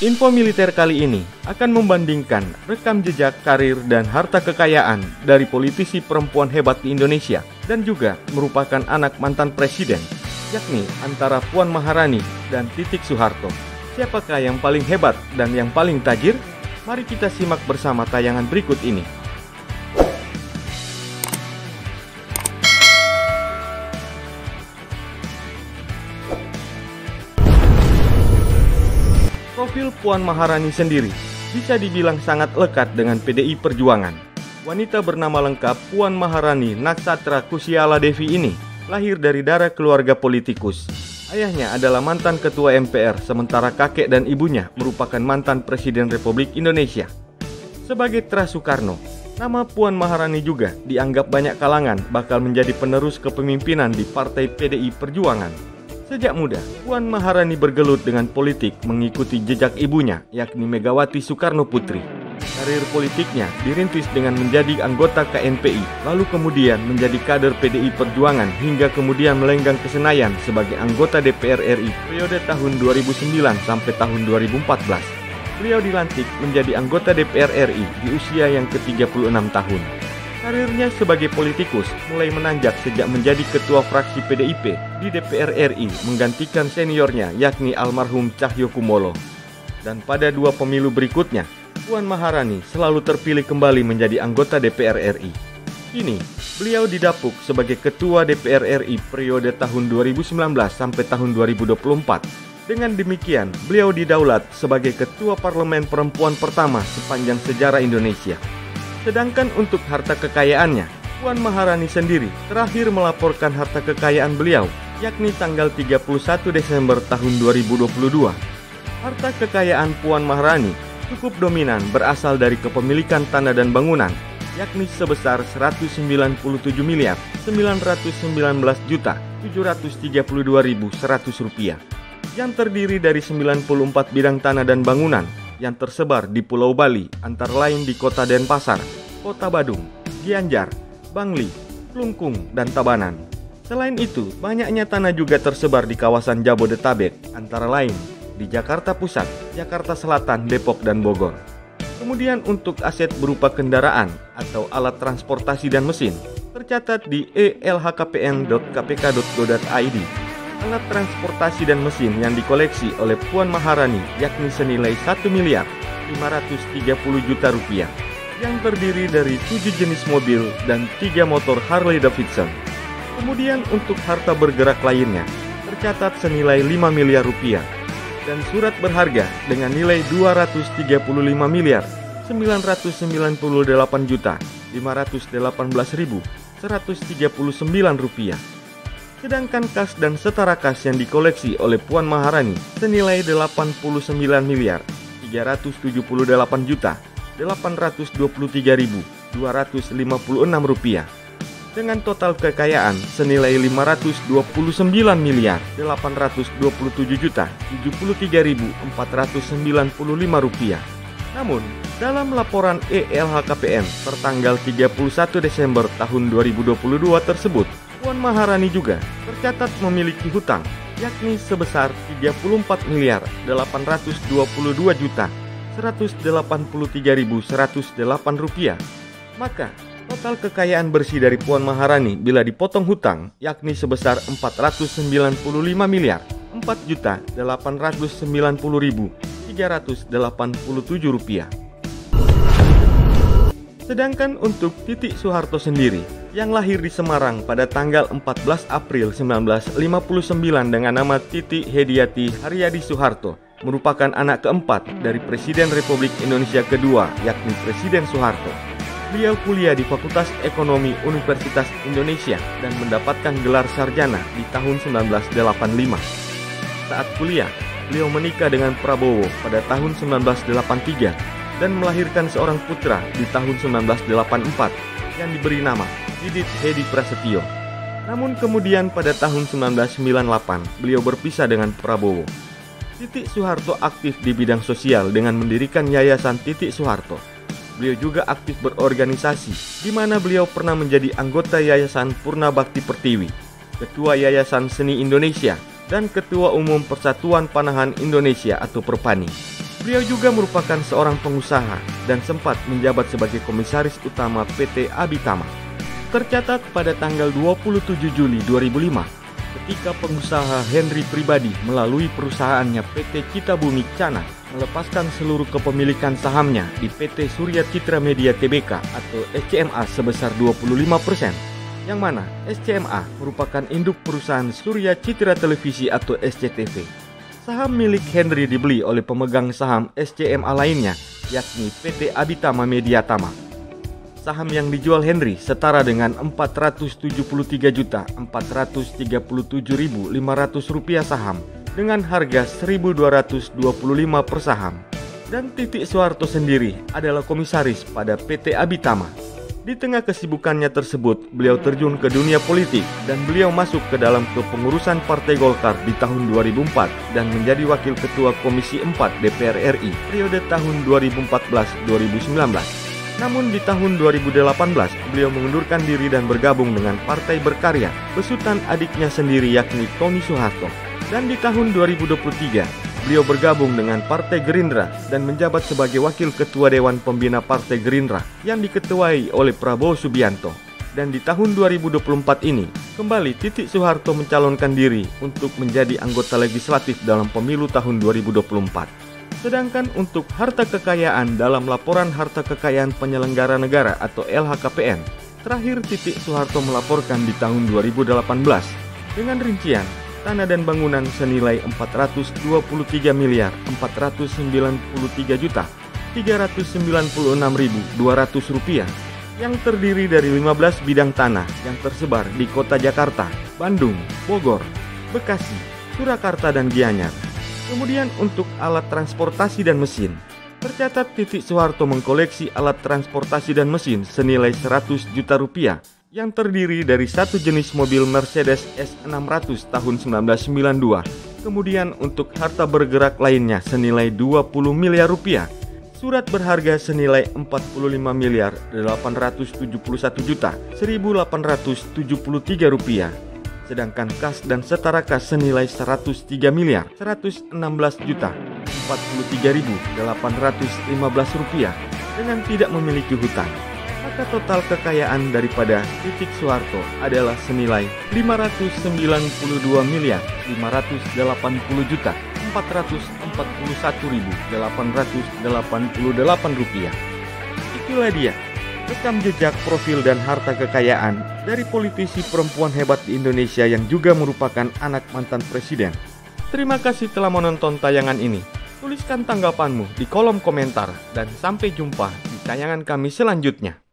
Info militer kali ini akan membandingkan rekam jejak, karir, dan harta kekayaan dari politisi perempuan hebat di Indonesia dan juga merupakan anak mantan presiden, yakni antara Puan Maharani dan Titik Soeharto. Siapakah yang paling hebat dan yang paling tajir? Mari kita simak bersama tayangan berikut ini. Profil Puan Maharani sendiri bisa dibilang sangat lekat dengan PDI Perjuangan. Wanita bernama lengkap Puan Maharani Naksatra Kusiala Devi ini lahir dari darah keluarga politikus. Ayahnya adalah mantan ketua MPR, sementara kakek dan ibunya merupakan mantan Presiden Republik Indonesia. Sebagai Tra Soekarno, nama Puan Maharani juga dianggap banyak kalangan bakal menjadi penerus kepemimpinan di Partai PDI Perjuangan. Sejak muda, Puan Maharani bergelut dengan politik mengikuti jejak ibunya, yakni Megawati Soekarno Putri. Karir politiknya dirintis dengan menjadi anggota KNPI, lalu kemudian menjadi kader PDI Perjuangan hingga kemudian melenggang ke Senayan sebagai anggota DPR RI periode tahun 2009 sampai tahun 2014. Beliau dilantik menjadi anggota DPR RI di usia yang ke-36 tahun. Karirnya sebagai politikus mulai menanjak sejak menjadi ketua fraksi PDIP di DPR RI menggantikan seniornya yakni almarhum Cahyokumolo. Dan pada dua pemilu berikutnya, Puan Maharani selalu terpilih kembali menjadi anggota DPR RI. Kini, beliau didapuk sebagai ketua DPR RI periode tahun 2019 sampai tahun 2024. Dengan demikian, beliau didaulat sebagai ketua parlemen perempuan pertama sepanjang sejarah Indonesia. Sedangkan untuk harta kekayaannya, Puan Maharani sendiri terakhir melaporkan harta kekayaan beliau, yakni tanggal 31 Desember tahun 2022. Harta kekayaan Puan Maharani cukup dominan berasal dari kepemilikan tanah dan bangunan, yakni sebesar 197 miliar 919 juta 732.100 rupiah, yang terdiri dari 94 bidang tanah dan bangunan yang tersebar di Pulau Bali, antara lain di Kota Denpasar, Kota Badung, Gianyar, Bangli, Klungkung, dan Tabanan. Selain itu, banyaknya tanah juga tersebar di kawasan Jabodetabek, antara lain di Jakarta Pusat, Jakarta Selatan, Depok, dan Bogor. Kemudian untuk aset berupa kendaraan atau alat transportasi dan mesin, tercatat di elhkpn.kpk.go.id. Alat transportasi dan mesin yang dikoleksi oleh Puan Maharani yakni senilai 1 miliar 530 juta rupiah, yang terdiri dari 7 jenis mobil dan 3 motor Harley Davidson. Kemudian untuk harta bergerak lainnya tercatat senilai 5 miliar rupiah dan surat berharga dengan nilai 235 miliar 998 juta 518.139 rupiah. Sedangkan kas dan setara kas yang dikoleksi oleh Puan Maharani senilai 89 miliar 378 juta 823.256 rupiah, dengan total kekayaan senilai 529 miliar 827 juta 73.495 rupiah. Namun, dalam laporan ELHKPN tertanggal 31 Desember tahun 2022 tersebut, Puan Maharani juga tercatat memiliki hutang, yakni sebesar 34 miliar 822 juta 183.108 rupiah. Maka, total kekayaan bersih dari Puan Maharani bila dipotong hutang, yakni sebesar 495 miliar 4 juta 890.387 rupiah. Sedangkan untuk Titik Soeharto sendiri, yang lahir di Semarang pada tanggal 14 April 1959 dengan nama Titik Hediati Haryadi Soeharto, merupakan anak keempat dari Presiden Republik Indonesia kedua, yakni Presiden Soeharto. Beliau kuliah di Fakultas Ekonomi Universitas Indonesia dan mendapatkan gelar sarjana di tahun 1985. Saat kuliah, beliau menikah dengan Prabowo pada tahun 1983 dan melahirkan seorang putra di tahun 1984 yang diberi nama Didit Hedi Prasetyo. Namun kemudian pada tahun 1998 beliau berpisah dengan Prabowo. Titik Soeharto aktif di bidang sosial dengan mendirikan Yayasan Titik Soeharto. Beliau juga aktif berorganisasi, di mana beliau pernah menjadi anggota Yayasan Purna Bakti Pertiwi, Ketua Yayasan Seni Indonesia, dan Ketua Umum Persatuan Panahan Indonesia atau Perpani. Beliau juga merupakan seorang pengusaha dan sempat menjabat sebagai komisaris utama PT Abitama. Tercatat pada tanggal 27 Juli 2005, ketika pengusaha Henry pribadi melalui perusahaannya PT Citabumi Cana melepaskan seluruh kepemilikan sahamnya di PT Surya Citra Media Tbk atau SCMA sebesar 25%, yang mana SCMA merupakan induk perusahaan Surya Citra Televisi atau SCTV. Saham milik Henry dibeli oleh pemegang saham SCMA lainnya, yakni PT Abitama Media Tama. Saham yang dijual Henry setara dengan Rp473.437.500 saham dengan harga Rp1.225 per saham. Dan Titik Soeharto sendiri adalah komisaris pada PT Abitama. Di tengah kesibukannya tersebut, beliau terjun ke dunia politik dan beliau masuk ke dalam kepengurusan Partai Golkar di tahun 2004 dan menjadi Wakil Ketua Komisi 4 DPR RI periode tahun 2014-2019. Namun di tahun 2018, beliau mengundurkan diri dan bergabung dengan Partai Berkarya besutan adiknya sendiri yakni Tommy Soeharto. Dan di tahun 2023, beliau bergabung dengan Partai Gerindra dan menjabat sebagai Wakil Ketua Dewan Pembina Partai Gerindra yang diketuai oleh Prabowo Subianto. Dan di tahun 2024 ini, kembali Titik Soeharto mencalonkan diri untuk menjadi anggota legislatif dalam pemilu tahun 2024. Sedangkan untuk harta kekayaan dalam laporan harta kekayaan penyelenggara negara atau LHKPN, terakhir Titik Soeharto melaporkan di tahun 2018 dengan rincian tanah dan bangunan senilai Rp493.493.396.200 yang terdiri dari 15 bidang tanah yang tersebar di kota Jakarta, Bandung, Bogor, Bekasi, Surakarta, dan Gianyar. Kemudian untuk alat transportasi dan mesin, tercatat Titik Soeharto mengkoleksi alat transportasi dan mesin senilai Rp100 juta yang terdiri dari satu jenis mobil Mercedes S600 tahun 1992. Kemudian untuk harta bergerak lainnya senilai Rp20 miliar, surat berharga senilai Rp45.871.1.873, sedangkan kas dan setara kas senilai Rp103.111.043.815 dengan tidak memiliki hutang. Maka total kekayaan daripada Titik Soeharto adalah senilai Rp590.580.441.888. Itulah dia rekam jejak, profil, dan harta kekayaan dari politisi perempuan hebat di Indonesia yang juga merupakan anak mantan presiden. Terima kasih telah menonton tayangan ini. Tuliskan tanggapanmu di kolom komentar dan sampai jumpa di tayangan kami selanjutnya.